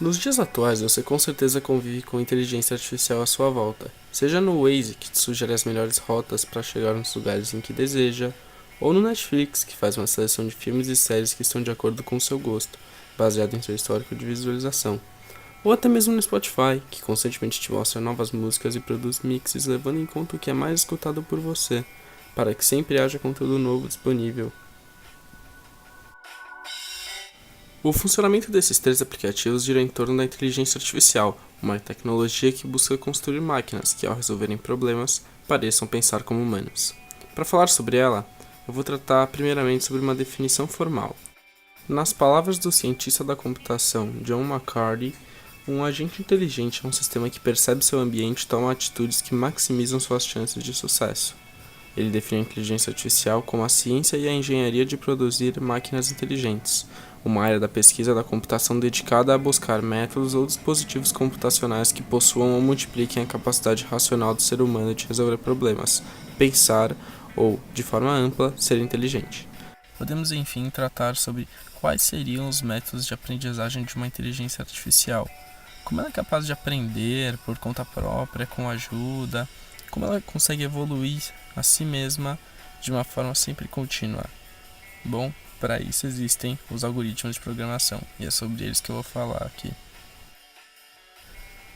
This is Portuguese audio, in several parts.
Nos dias atuais, você com certeza convive com inteligência artificial à sua volta, seja no Waze, que te sugere as melhores rotas para chegar nos lugares em que deseja, ou no Netflix, que faz uma seleção de filmes e séries que estão de acordo com o seu gosto, baseado em seu histórico de visualização, ou até mesmo no Spotify, que constantemente te mostra novas músicas e produz mixes levando em conta o que é mais escutado por você, para que sempre haja conteúdo novo disponível. O funcionamento desses três aplicativos gira em torno da inteligência artificial, uma tecnologia que busca construir máquinas que, ao resolverem problemas, pareçam pensar como humanos. Para falar sobre ela, eu vou tratar primeiramente sobre uma definição formal. Nas palavras do cientista da computação John McCarthy, um agente inteligente é um sistema que percebe seu ambiente e toma atitudes que maximizam suas chances de sucesso. Ele define a inteligência artificial como a ciência e a engenharia de produzir máquinas inteligentes, uma área da pesquisa da computação dedicada a buscar métodos ou dispositivos computacionais que possuam ou multipliquem a capacidade racional do ser humano de resolver problemas, pensar ou, de forma ampla, ser inteligente. Podemos, enfim, tratar sobre quais seriam os métodos de aprendizagem de uma inteligência artificial. Como ela é capaz de aprender por conta própria, com ajuda, como ela consegue evoluir a si mesma de uma forma sempre contínua. Bom, para isso existem os algoritmos de programação, e é sobre eles que eu vou falar aqui.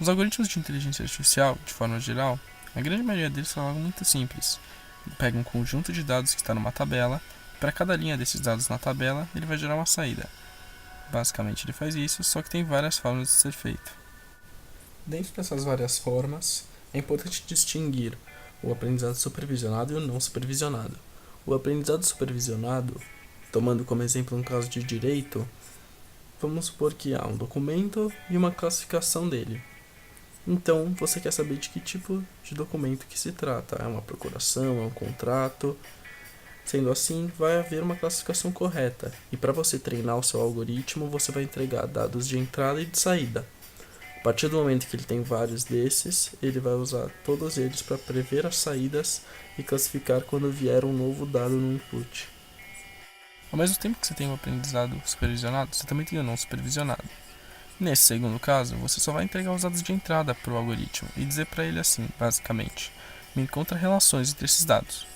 Os algoritmos de inteligência artificial, de forma geral, a grande maioria deles são algo muito simples. Ele pega um conjunto de dados que está numa tabela, e para cada linha desses dados na tabela, ele vai gerar uma saída. Basicamente ele faz isso, só que tem várias formas de ser feito. Dentro dessas várias formas, é importante distinguir o aprendizado supervisionado e o não supervisionado. O aprendizado supervisionado, tomando como exemplo um caso de direito, vamos supor que há um documento e uma classificação dele. Então, você quer saber de que tipo de documento que se trata. É uma procuração, é um contrato. Sendo assim, vai haver uma classificação correta. E para você treinar o seu algoritmo, você vai entregar dados de entrada e de saída. A partir do momento que ele tem vários desses, ele vai usar todos eles para prever as saídas e classificar quando vier um novo dado no input. Ao mesmo tempo que você tem o aprendizado supervisionado, você também tem o não supervisionado. Nesse segundo caso, você só vai entregar os dados de entrada para o algoritmo e dizer para ele assim, basicamente, me encontra relações entre esses dados.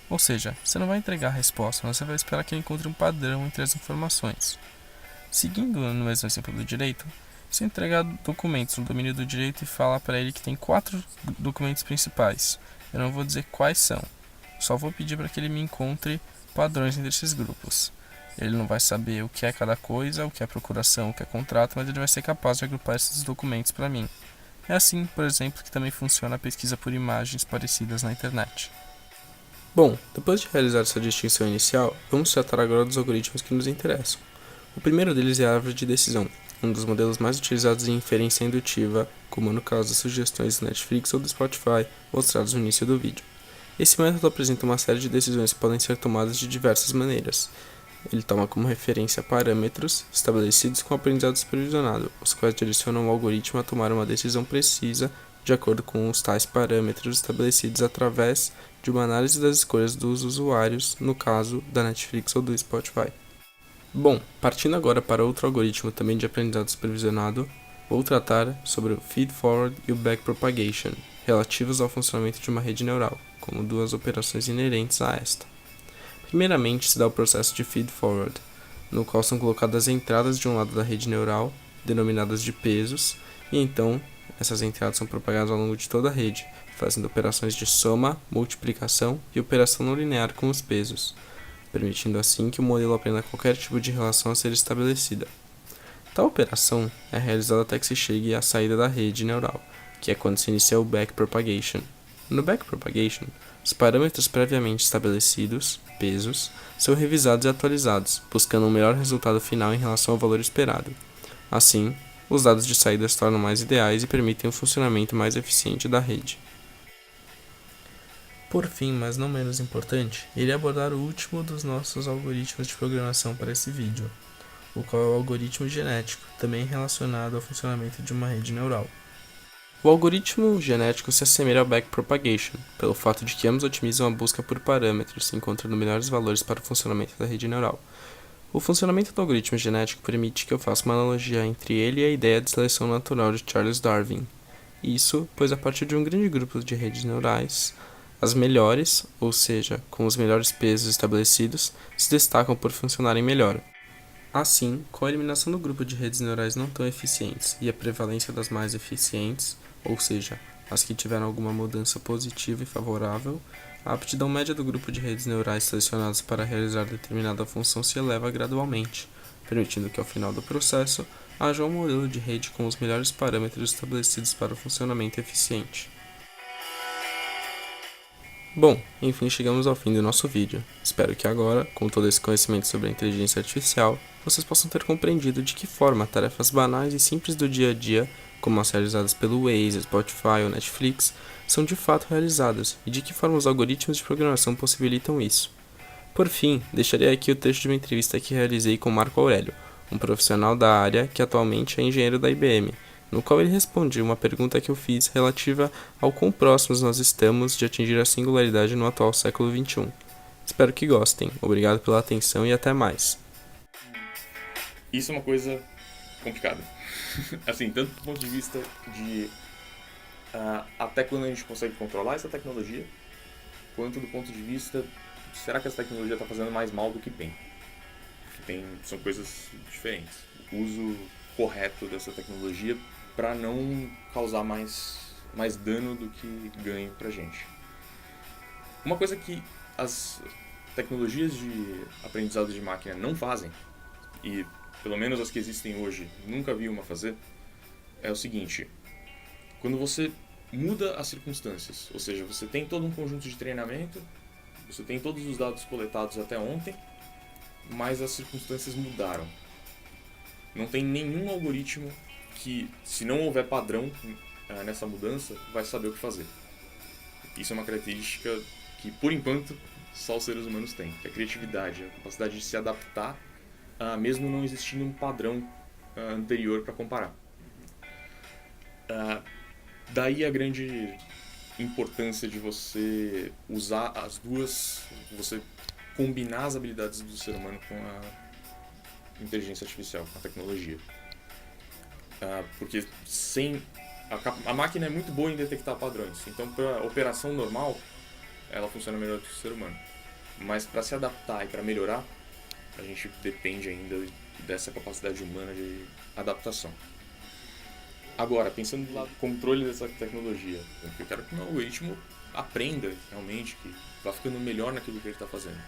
Ou seja, você não vai entregar a resposta, mas você vai esperar que ele encontre um padrão entre as informações. Seguindo no mesmo exemplo do direito, você entregar documentos no domínio do direito e fala para ele que tem 4 documentos principais. Eu não vou dizer quais são, só vou pedir para que ele me encontre padrões entre esses grupos. Ele não vai saber o que é cada coisa, o que é procuração, o que é contrato, mas ele vai ser capaz de agrupar esses documentos para mim. É assim, por exemplo, que também funciona a pesquisa por imagens parecidas na internet. Bom, depois de realizar essa distinção inicial, vamos tratar agora dos algoritmos que nos interessam. O primeiro deles é a árvore de decisão, um dos modelos mais utilizados em inferência indutiva, como no caso das sugestões do Netflix ou do Spotify, mostrados no início do vídeo. Esse método apresenta uma série de decisões que podem ser tomadas de diversas maneiras. Ele toma como referência parâmetros estabelecidos com o aprendizado supervisionado, os quais direcionam o algoritmo a tomar uma decisão precisa de acordo com os tais parâmetros estabelecidos através de uma análise das escolhas dos usuários, no caso da Netflix ou do Spotify. Bom, partindo agora para outro algoritmo também de aprendizado supervisionado, vou tratar sobre o feed-forward e o backpropagation, relativos ao funcionamento de uma rede neural, como duas operações inerentes a esta. Primeiramente se dá o processo de feed-forward, no qual são colocadas entradas de um lado da rede neural, denominadas de pesos, e então essas entradas são propagadas ao longo de toda a rede, fazendo operações de soma, multiplicação e operação não linear com os pesos, permitindo assim que o modelo aprenda qualquer tipo de relação a ser estabelecida. Tal operação é realizada até que se chegue à saída da rede neural, que é quando se inicia o backpropagation. No backpropagation, os parâmetros previamente estabelecidos, pesos, são revisados e atualizados, buscando um melhor resultado final em relação ao valor esperado. Assim, os dados de saída se tornam mais ideais e permitem um funcionamento mais eficiente da rede. Por fim, mas não menos importante, irei abordar o último dos nossos algoritmos de programação para esse vídeo, o qual é o algoritmo genético, também relacionado ao funcionamento de uma rede neural. O algoritmo genético se assemelha ao backpropagation, pelo fato de que ambos otimizam a busca por parâmetros, encontrando melhores valores para o funcionamento da rede neural. O funcionamento do algoritmo genético permite que eu faça uma analogia entre ele e a ideia de seleção natural de Charles Darwin. Isso, pois a partir de um grande grupo de redes neurais, as melhores, ou seja, com os melhores pesos estabelecidos, se destacam por funcionarem melhor. Assim, com a eliminação do grupo de redes neurais não tão eficientes e a prevalência das mais eficientes, ou seja, as que tiveram alguma mudança positiva e favorável, a aptidão média do grupo de redes neurais selecionadas para realizar determinada função se eleva gradualmente, permitindo que ao final do processo haja um modelo de rede com os melhores parâmetros estabelecidos para o funcionamento eficiente. Bom, enfim, chegamos ao fim do nosso vídeo. Espero que agora, com todo esse conhecimento sobre a inteligência artificial, vocês possam ter compreendido de que forma tarefas banais e simples do dia a dia, como as realizadas pelo Waze, Spotify ou Netflix, são de fato realizadas e de que forma os algoritmos de programação possibilitam isso. Por fim, deixarei aqui o trecho de uma entrevista que realizei com Marco Aurélio, um profissional da área que atualmente é engenheiro da IBM, no qual ele responde uma pergunta que eu fiz relativa ao quão próximos nós estamos de atingir a singularidade no atual século XXI. Espero que gostem. Obrigado pela atenção e até mais. Isso é uma coisa complicada. Assim, tanto do ponto de vista de até quando a gente consegue controlar essa tecnologia, quanto do ponto de vista, será que essa tecnologia está fazendo mais mal do que bem? São coisas diferentes. O uso correto dessa tecnologia para não causar mais dano do que ganho para a gente. Uma coisa que as tecnologias de aprendizado de máquina não fazem, e pelo menos as que existem hoje nunca vi uma fazer, é o seguinte: quando você muda as circunstâncias, ou seja, você tem todo um conjunto de treinamento, você tem todos os dados coletados até ontem, mas as circunstâncias mudaram. Não tem nenhum algoritmo que, se não houver padrão nessa mudança, vai saber o que fazer. Isso é uma característica que, por enquanto, só os seres humanos têm, que é a criatividade, a capacidade de se adaptar, mesmo não existindo um padrão anterior para comparar. Daí a grande importância de você usar as duas, você combinar as habilidades do ser humano com a inteligência artificial, com a tecnologia. Porque a máquina é muito boa em detectar padrões, então para a operação normal ela funciona melhor do que o ser humano. Mas para se adaptar e para melhorar, a gente depende ainda dessa capacidade humana de adaptação. Agora, pensando do lado do controle dessa tecnologia, eu quero que o meu algoritmo aprenda realmente, que vá ficando melhor naquilo que ele está fazendo.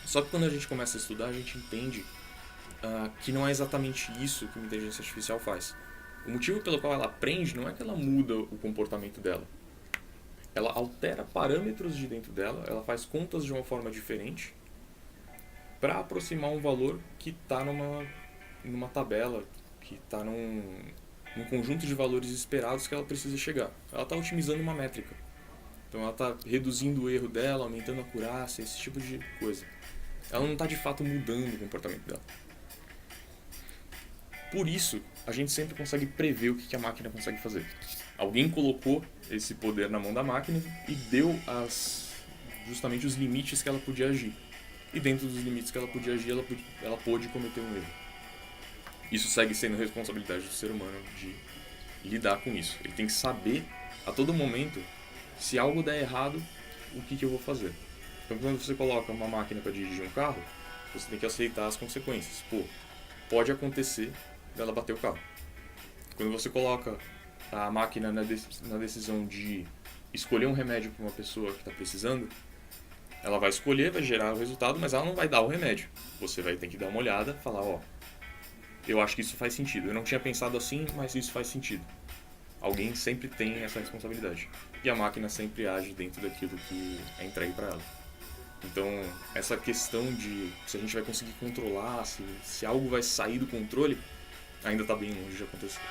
Só que quando a gente começa a estudar, a gente entende que não é exatamente isso que uma inteligência artificial faz. O motivo pelo qual ela aprende não é que ela muda o comportamento dela. Ela altera parâmetros de dentro dela, ela faz contas de uma forma diferente para aproximar um valor que está numa tabela, que está num conjunto de valores esperados que ela precisa chegar. Ela está otimizando uma métrica. Então ela está reduzindo o erro dela, aumentando a acurácia, esse tipo de coisa. Ela não está de fato mudando o comportamento dela. Por isso, a gente sempre consegue prever o que a máquina consegue fazer. Alguém colocou esse poder na mão da máquina e deu justamente os limites que ela podia agir. E dentro dos limites que ela podia agir, ela pôde cometer um erro. Isso segue sendo responsabilidade do ser humano de lidar com isso. Ele tem que saber, a todo momento, se algo der errado, o que eu vou fazer. Então, quando você coloca uma máquina para dirigir um carro, você tem que aceitar as consequências. Pode acontecer dela bater o carro. Quando você coloca a máquina na decisão de escolher um remédio para uma pessoa que está precisando, ela vai escolher, vai gerar o resultado, mas ela não vai dar o remédio. Você vai ter que dar uma olhada, falar, eu acho que isso faz sentido. Eu não tinha pensado assim, mas isso faz sentido. Alguém sempre tem essa responsabilidade. E a máquina sempre age dentro daquilo que é entregue para ela. Então, essa questão de se a gente vai conseguir controlar, se algo vai sair do controle, ainda está bem longe de acontecer.